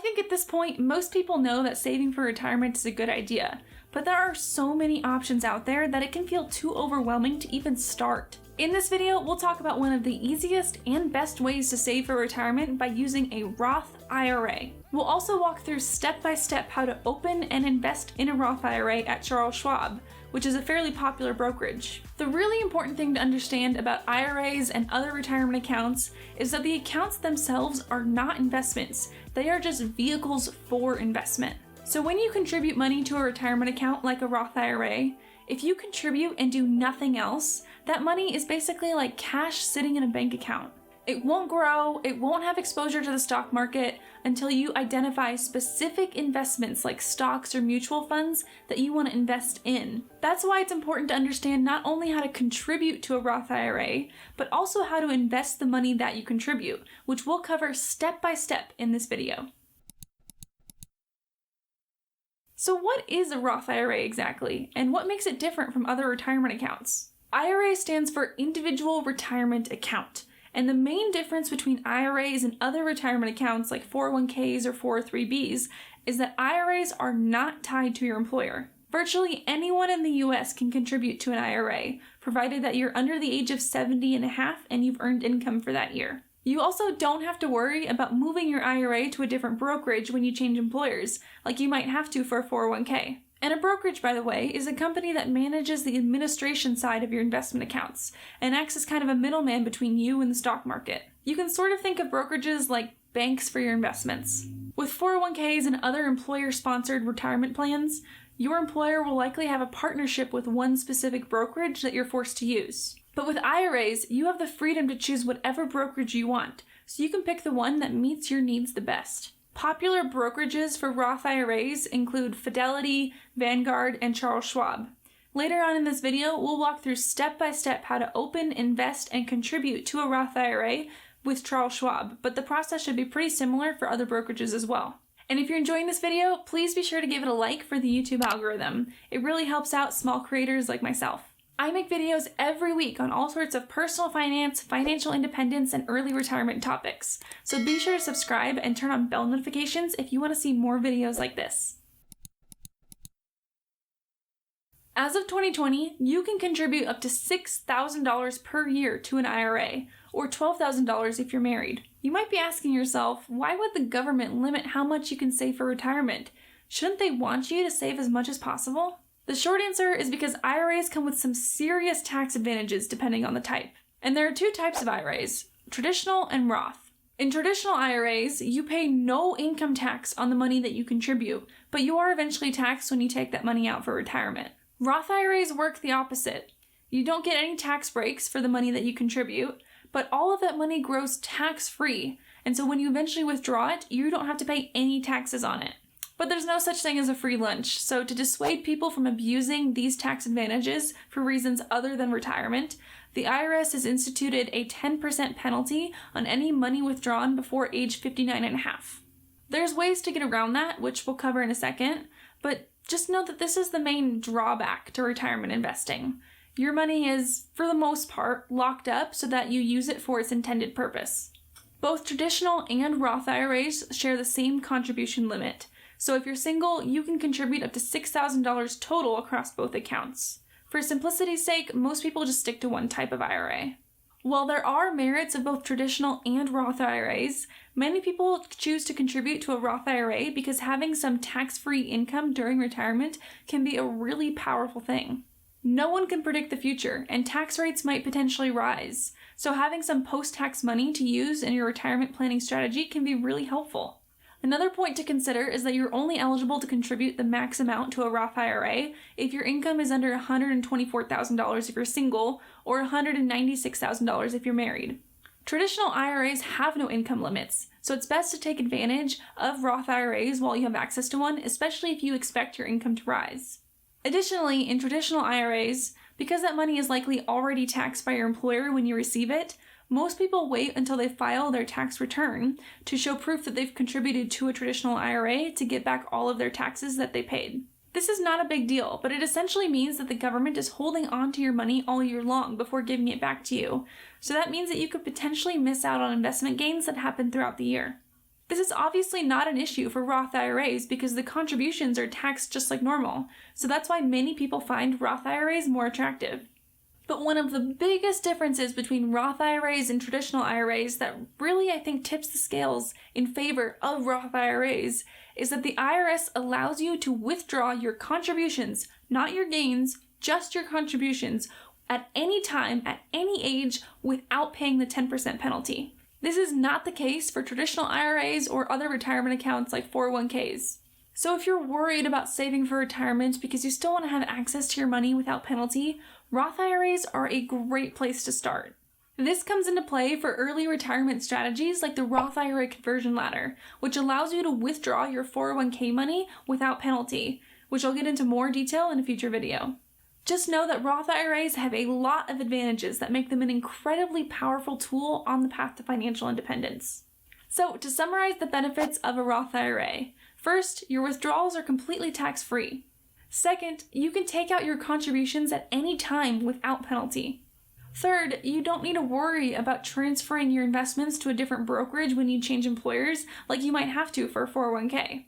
think at this point, most people know that saving for retirement is a good idea, but there are so many options out there that it can feel too overwhelming to even start. In this video, we'll talk about one of the easiest and best ways to save for retirement by using a Roth IRA. We'll also walk through step-by-step how to open and invest in a Roth IRA at Charles Schwab, which is a fairly popular brokerage. The really important thing to understand about IRAs and other retirement accounts is that the accounts themselves are not investments. They are just vehicles for investment. So when you contribute money to a retirement account like a Roth IRA, if you contribute and do nothing else, that money is basically like cash sitting in a bank account. It won't grow, it won't have exposure to the stock market until you identify specific investments like stocks or mutual funds that you want to invest in. That's why it's important to understand not only how to contribute to a Roth IRA, but also how to invest the money that you contribute, which we'll cover step by step in this video. So what is a Roth IRA exactly, and what makes it different from other retirement accounts? IRA stands for Individual Retirement Account, and the main difference between IRAs and other retirement accounts like 401ks or 403bs is that IRAs are not tied to your employer. Virtually anyone in the US can contribute to an IRA, provided that you're under the age of 70 and a half and you've earned income for that year. You also don't have to worry about moving your IRA to a different brokerage when you change employers, like you might have to for a 401k. And a brokerage, by the way, is a company that manages the administration side of your investment accounts and acts as kind of a middleman between you and the stock market. You can sort of think of brokerages like banks for your investments. With 401ks and other employer-sponsored retirement plans, your employer will likely have a partnership with one specific brokerage that you're forced to use. But with IRAs, you have the freedom to choose whatever brokerage you want, so you can pick the one that meets your needs the best. Popular brokerages for Roth IRAs include Fidelity, Vanguard, and Charles Schwab. Later on in this video, we'll walk through step-by-step how to open, invest, and contribute to a Roth IRA with Charles Schwab, but the process should be pretty similar for other brokerages as well. And if you're enjoying this video, please be sure to give it a like for the YouTube algorithm. It really helps out small creators like myself. I make videos every week on all sorts of personal finance, financial independence, and early retirement topics. So be sure to subscribe and turn on bell notifications if you want to see more videos like this. As of 2020, you can contribute up to $6,000 per year to an IRA, or $12,000 if you're married. You might be asking yourself, why would the government limit how much you can save for retirement? Shouldn't they want you to save as much as possible? The short answer is because IRAs come with some serious tax advantages depending on the type. And there are two types of IRAs, traditional and Roth. In traditional IRAs, you pay no income tax on the money that you contribute, but you are eventually taxed when you take that money out for retirement. Roth IRAs work the opposite. You don't get any tax breaks for the money that you contribute, but all of that money grows tax-free, and so when you eventually withdraw it, you don't have to pay any taxes on it. But there's no such thing as a free lunch, so to dissuade people from abusing these tax advantages for reasons other than retirement, the IRS has instituted a 10% penalty on any money withdrawn before age 59 and a half. There's ways to get around that, which we'll cover in a second, but just know that this is the main drawback to retirement investing. Your money is, for the most part, locked up so that you use it for its intended purpose. Both traditional and Roth IRAs share the same contribution limit. So if you're single, you can contribute up to $6,000 total across both accounts. For simplicity's sake, most people just stick to one type of IRA. While there are merits of both traditional and Roth IRAs, many people choose to contribute to a Roth IRA because having some tax-free income during retirement can be a really powerful thing. No one can predict the future, and tax rates might potentially rise, so having some post-tax money to use in your retirement planning strategy can be really helpful. Another point to consider is that you're only eligible to contribute the max amount to a Roth IRA if your income is under $124,000 if you're single, or $196,000 if you're married. Traditional IRAs have no income limits, so it's best to take advantage of Roth IRAs while you have access to one, especially if you expect your income to rise. Additionally, in traditional IRAs, because that money is likely already taxed by your employer when you receive it, most people wait until they file their tax return to show proof that they've contributed to a traditional IRA to get back all of their taxes that they paid. This is not a big deal, but it essentially means that the government is holding on to your money all year long before giving it back to you. So that means that you could potentially miss out on investment gains that happen throughout the year. This is obviously not an issue for Roth IRAs because the contributions are taxed just like normal, so that's why many people find Roth IRAs more attractive. But one of the biggest differences between Roth IRAs and traditional IRAs that really I think tips the scales in favor of Roth IRAs is that the IRS allows you to withdraw your contributions, not your gains, just your contributions, at any time, at any age, without paying the 10% penalty. This is not the case for traditional IRAs or other retirement accounts like 401ks. So if you're worried about saving for retirement because you still want to have access to your money without penalty, Roth IRAs are a great place to start. This comes into play for early retirement strategies like the Roth IRA conversion ladder, which allows you to withdraw your 401k money without penalty, which I'll get into more detail in a future video. Just know that Roth IRAs have a lot of advantages that make them an incredibly powerful tool on the path to financial independence. So, to summarize the benefits of a Roth IRA, first, your withdrawals are completely tax-free. Second, you can take out your contributions at any time without penalty. Third, you don't need to worry about transferring your investments to a different brokerage when you change employers like you might have to for a 401k.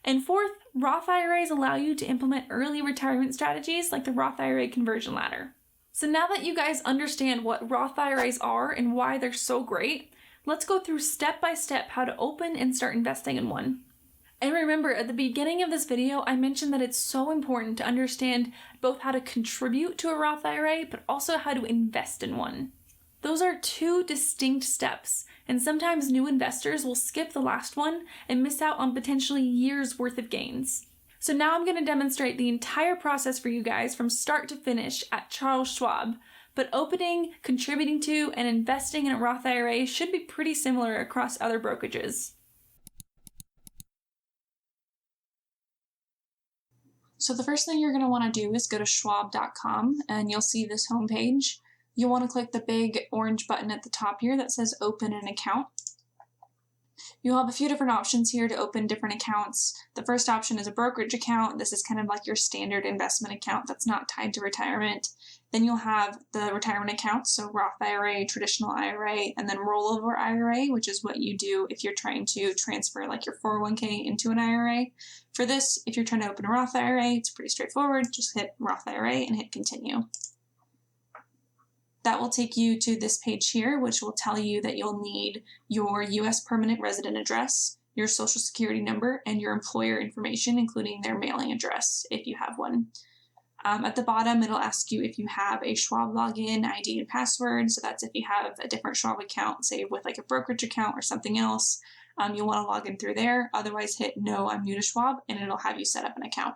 And fourth, Roth IRAs allow you to implement early retirement strategies like the Roth IRA conversion ladder. So now that you guys understand what Roth IRAs are and why they're so great, let's go through step by step how to open and start investing in one. And remember, at the beginning of this video, I mentioned that it's so important to understand both how to contribute to a Roth IRA, but also how to invest in one. Those are two distinct steps, and sometimes new investors will skip the last one and miss out on potentially years worth of gains. So now I'm going to demonstrate the entire process for you guys from start to finish at Charles Schwab, but opening, contributing to, and investing in a Roth IRA should be pretty similar across other brokerages. So the first thing you're going to want to do is go to schwab.com and you'll see this homepage. You'll want to click the big orange button at the top here that says open an account. You'll have a few different options here to open different accounts. The first option is a brokerage account. This is kind of like your standard investment account that's not tied to retirement. Then you'll have the retirement accounts, so Roth IRA, traditional IRA, and then rollover IRA, which is what you do if you're trying to transfer like your 401k into an IRA. For this, if you're trying to open a Roth IRA, it's pretty straightforward. Just hit Roth IRA and hit continue. That will take you to this page here, which will tell you that you'll need your U.S. permanent resident address, your social security number, and your employer information, including their mailing address, if you have one. At the bottom, it'll ask you if you have a Schwab login, ID, and password. So that's if you have a different Schwab account, say with like a brokerage account or something else, you'll want to log in through there. Otherwise, hit No, I'm new to Schwab, and it'll have you set up an account.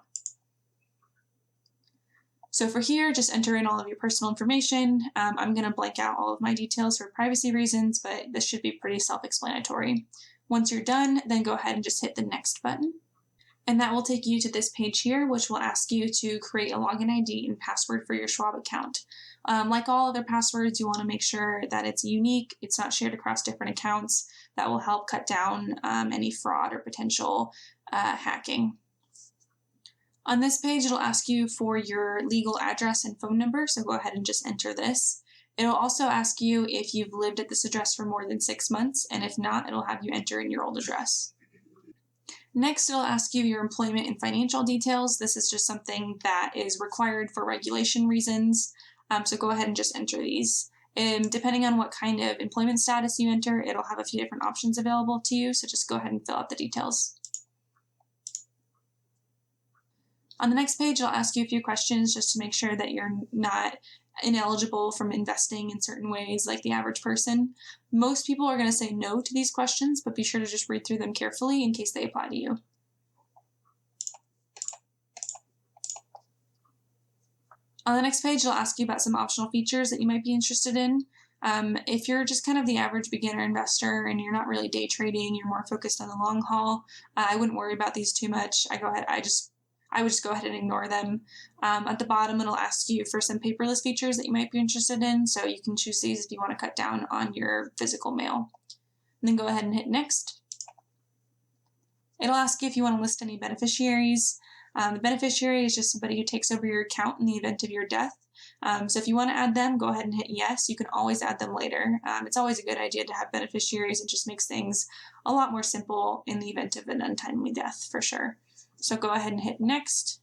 So for here, just enter in all of your personal information. I'm going to blank out all of my details for privacy reasons, but this should be pretty self-explanatory. Once you're done, then go ahead and just hit the next button. And that will take you to this page here, which will ask you to create a login ID and password for your Schwab account. Like all other passwords, you want to make sure that it's unique, it's not shared across different accounts. That will help cut down any fraud or potential hacking. On this page, it'll ask you for your legal address and phone number, so go ahead and just enter this. It'll also ask you if you've lived at this address for more than 6 months, and if not, it'll have you enter in your old address. Next, it'll ask you your employment and financial details. This is just something that is required for regulation reasons, so go ahead and just enter these. Depending on what kind of employment status you enter, it'll have a few different options available to you, so just go ahead and fill out the details. On the next page, it'll ask you a few questions just to make sure that you're not ineligible from investing in certain ways like the average person. Most people are going to say no to these questions, but be sure to just read through them carefully in case they apply to you. On the next page, it'll ask you about some optional features that you might be interested in. If you're just kind of the average beginner investor and you're not really day trading, you're more focused on the long haul, I wouldn't worry about these too much. I would just go ahead and ignore them. At the bottom, it'll ask you for some paperless features that you might be interested in, so you can choose these if you want to cut down on your physical mail. And then go ahead and hit next. It'll ask you if you want to list any beneficiaries. The beneficiary is just somebody who takes over your account in the event of your death. So if you want to add them, go ahead and hit yes. You can always add them later. It's always a good idea to have beneficiaries. It just makes things a lot more simple in the event of an untimely death, for sure. So go ahead and hit next.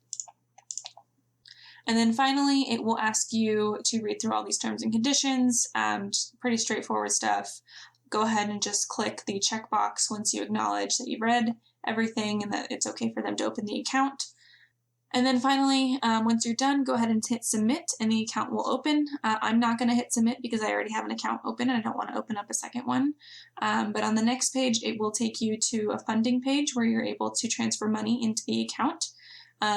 And then finally, it will ask you to read through all these terms and conditions. Just pretty straightforward stuff. Go ahead and just click the checkbox once you acknowledge that you've read everything and that it's okay for them to open the account. And then finally, once you're done, go ahead and hit submit and the account will open. I'm not going to hit submit because I already have an account open and I don't want to open up a second one. But on the next page, it will take you to a funding page where you're able to transfer money into the account.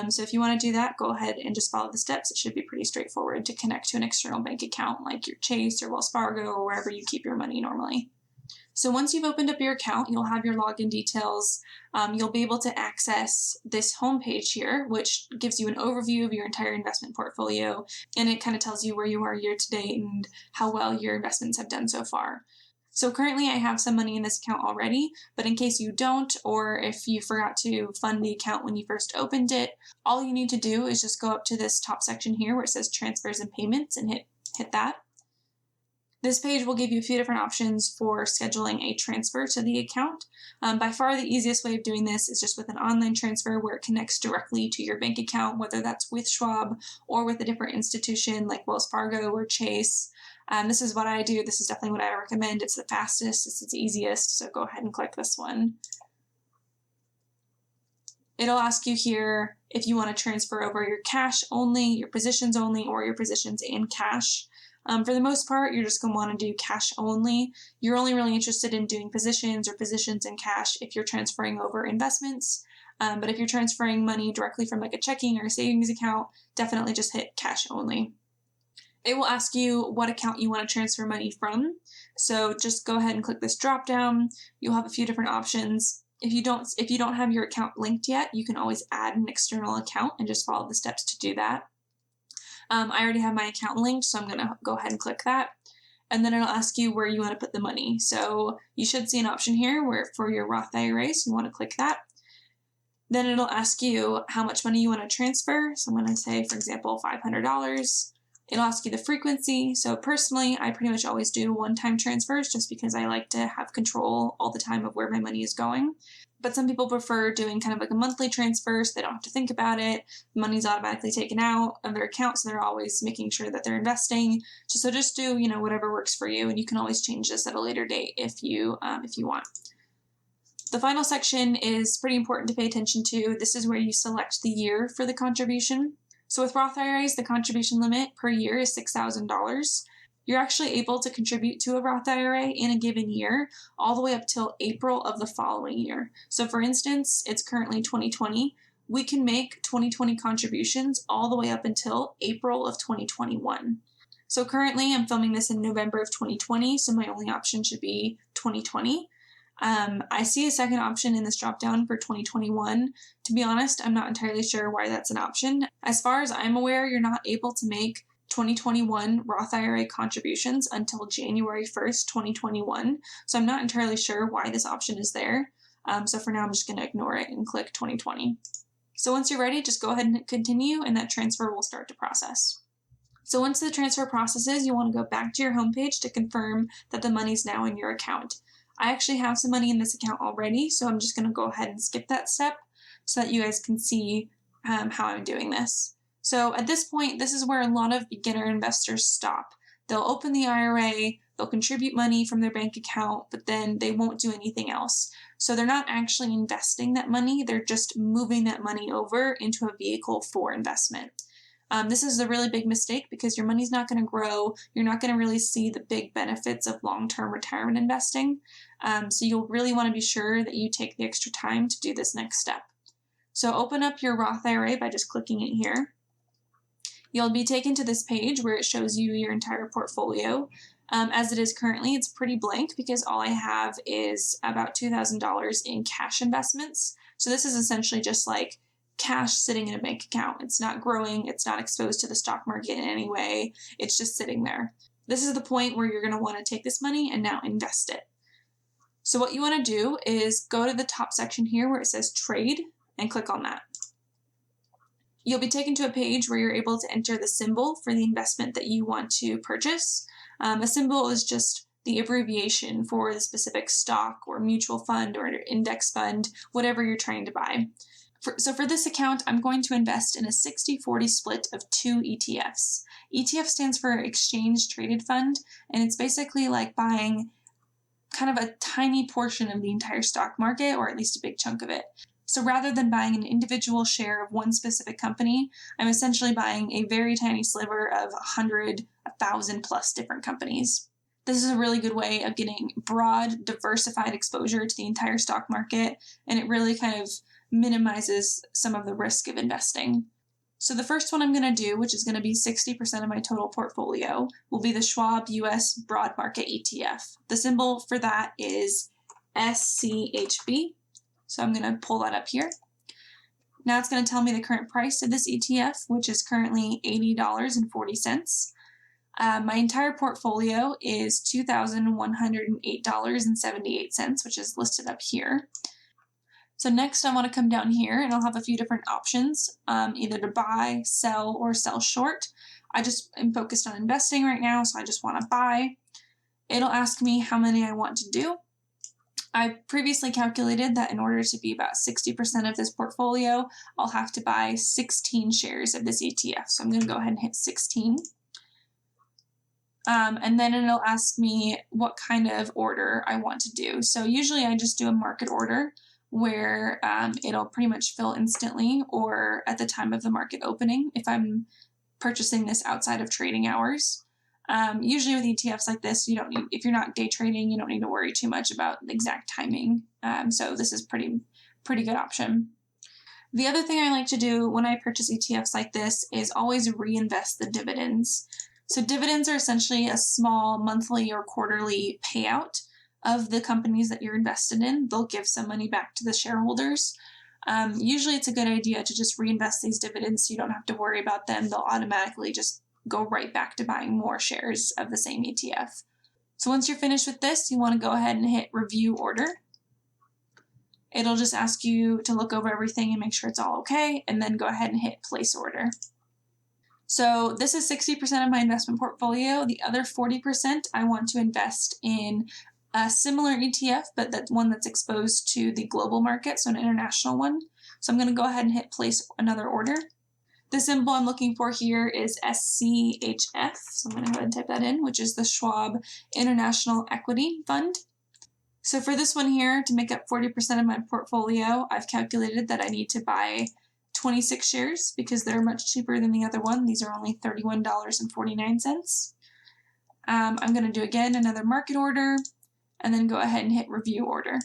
So if you want to do that, go ahead and just follow the steps. It should be pretty straightforward to connect to an external bank account like your Chase or Wells Fargo or wherever you keep your money normally. So once you've opened up your account, you'll have your login details. You'll be able to access this home page here, which gives you an overview of your entire investment portfolio, and it kind of tells you where you are year to date and how well your investments have done so far. So currently I have some money in this account already, but in case you don't, or if you forgot to fund the account when you first opened it, all you need to do is just go up to this top section here where it says transfers and payments and hit that. This page will give you a few different options for scheduling a transfer to the account. By far the easiest way of doing this is just with an online transfer where it connects directly to your bank account, whether that's with Schwab or with a different institution like Wells Fargo or Chase. This is what I do. This is definitely what I recommend. It's the fastest, it's the easiest, so go ahead and click this one. It'll ask you here if you want to transfer over your cash only, your positions only, or your positions and cash. For the most part, you're just going to want to do cash only. You're only really interested in doing positions or positions and cash if you're transferring over investments. But if you're transferring money directly from like a checking or a savings account, definitely just hit cash only. It will ask you what account you want to transfer money from. So just go ahead and click this drop down. You'll have a few different options. If you don't have your account linked yet, you can always add an external account and just follow the steps to do that. I already have my account linked, so I'm going to go ahead and click that. And then it'll ask you where you want to put the money. So you should see an option here where for your Roth IRAs, you want to click that. Then it'll ask you how much money you want to transfer. So I'm going to say, for example, $500. It'll ask you the frequency. So personally, I pretty much always do one-time transfers just because I like to have control all the time of where my money is going. But some people prefer doing kind of like a monthly transfer so they don't have to think about it. The money's automatically taken out of their account, so they're always making sure that they're investing. So just do, whatever works for you, and you can always change this at a later date if you want. The final section is pretty important to pay attention to. This is where you select the year for the contribution. So with Roth IRAs, the contribution limit per year is $6,000. You're actually able to contribute to a Roth IRA in a given year all the way up till April of the following year. So for instance, it's currently 2020. We can make 2020 contributions all the way up until April of 2021. So currently I'm filming this in November of 2020, so my only option should be 2020. I see a second option in this dropdown for 2021. To be honest, I'm not entirely sure why that's an option. As far as I'm aware, you're not able to make 2021 Roth IRA contributions until January 1st, 2021. So I'm not entirely sure why this option is there. So for now, I'm just going to ignore it and click 2020. So once you're ready, just go ahead and hit continue and that transfer will start to process. So once the transfer processes, you want to go back to your homepage to confirm that the money's now in your account. I actually have some money in this account already, so I'm just going to go ahead and skip that step so that you guys can see how I'm doing this. So at this point, this is where a lot of beginner investors stop. They'll open the IRA, they'll contribute money from their bank account, but then they won't do anything else. So they're not actually investing that money, they're just moving that money over into a vehicle for investment. This is a really big mistake because your money's not going to grow. You're not going to really see the big benefits of long-term retirement investing. So you'll really want to be sure that you take the extra time to do this next step. So open up your Roth IRA by just clicking it here. You'll be taken to this page where it shows you your entire portfolio. As it is currently, it's pretty blank because all I have is about $2,000 in cash investments. So this is essentially just like cash sitting in a bank account. It's not growing, it's not exposed to the stock market in any way, it's just sitting there. This is the point where you're going to want to take this money and now invest it. So what you want to do is go to the top section here where it says trade and click on that. You'll be taken to a page where you're able to enter the symbol for the investment that you want to purchase. A symbol is just the abbreviation for the specific stock or mutual fund or index fund, whatever you're trying to buy. So for this account, I'm going to invest in a 60-40 split of 2 ETFs. ETF stands for Exchange Traded Fund, and it's basically like buying kind of a tiny portion of the entire stock market, or at least a big chunk of it. So rather than buying an individual share of one specific company, I'm essentially buying a very tiny sliver of 100, 1,000 plus different companies. This is a really good way of getting broad, diversified exposure to the entire stock market, and it really kind of minimizes some of the risk of investing. So the first one I'm going to do, which is going to be 60% of my total portfolio, will be the Schwab US Broad Market ETF. The symbol for that is SCHB. So I'm going to pull that up here. Now it's going to tell me the current price of this ETF, which is currently $80.40. My entire portfolio is $2,108.78, which is listed up here. So next I want to come down here and I'll have a few different options, either to buy, sell, or sell short. I just am focused on investing right now, so I just want to buy. It'll ask me how many I want to do. I previously calculated that in order to be about 60% of this portfolio, I'll have to buy 16 shares of this ETF. So I'm going to go ahead and hit 16. And then it'll ask me what kind of order I want to do. So usually I just do a market order where it'll pretty much fill instantly or at the time of the market opening if I'm purchasing this outside of trading hours. Usually with ETFs like this, if you're not day trading, you don't need to worry too much about the exact timing. So this is pretty good option. The other thing I like to do when I purchase ETFs like this is always reinvest the dividends. So dividends are essentially a small monthly or quarterly payout of the companies that you're invested in. They'll give some money back to the shareholders. Usually it's a good idea to just reinvest these dividends so you don't have to worry about them. They'll automatically just go right back to buying more shares of the same ETF. So once you're finished with this, you want to go ahead and hit review order. It'll just ask you to look over everything and make sure it's all okay, and then go ahead and hit place order. So this is 60% of my investment portfolio. The other 40% I want to invest in a similar ETF, but that's one that's exposed to the global market, so an international one. So I'm going to go ahead and hit place another order. The symbol I'm looking for here is SCHF, so I'm going to go ahead and type that in, which is the Schwab International Equity Fund. So for this one here, to make up 40% of my portfolio, I've calculated that I need to buy 26 shares because they're much cheaper than the other one. These are only $31.49. I'm going to do again another market order and then go ahead and hit review order.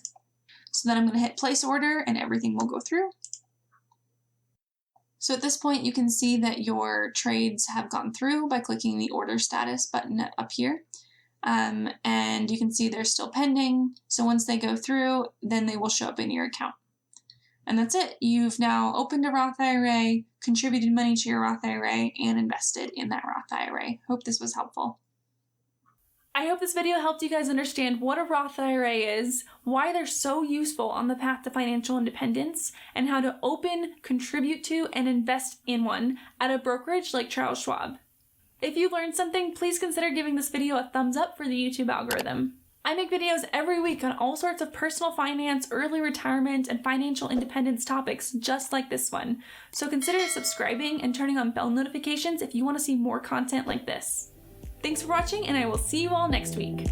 So then I'm going to hit place order and everything will go through. So at this point you can see that your trades have gone through by clicking the order status button up here. And you can see they're still pending. So once they go through, then they will show up in your account. And that's it. You've now opened a Roth IRA, contributed money to your Roth IRA, and invested in that Roth IRA. Hope this was helpful. I hope this video helped you guys understand what a Roth IRA is, why they're so useful on the path to financial independence, and how to open, contribute to, and invest in one at a brokerage like Charles Schwab. If you learned something, please consider giving this video a thumbs up for the YouTube algorithm. I make videos every week on all sorts of personal finance, early retirement, and financial independence topics just like this one. So consider subscribing and turning on bell notifications if you want to see more content like this. Thanks for watching, and I will see you all next week.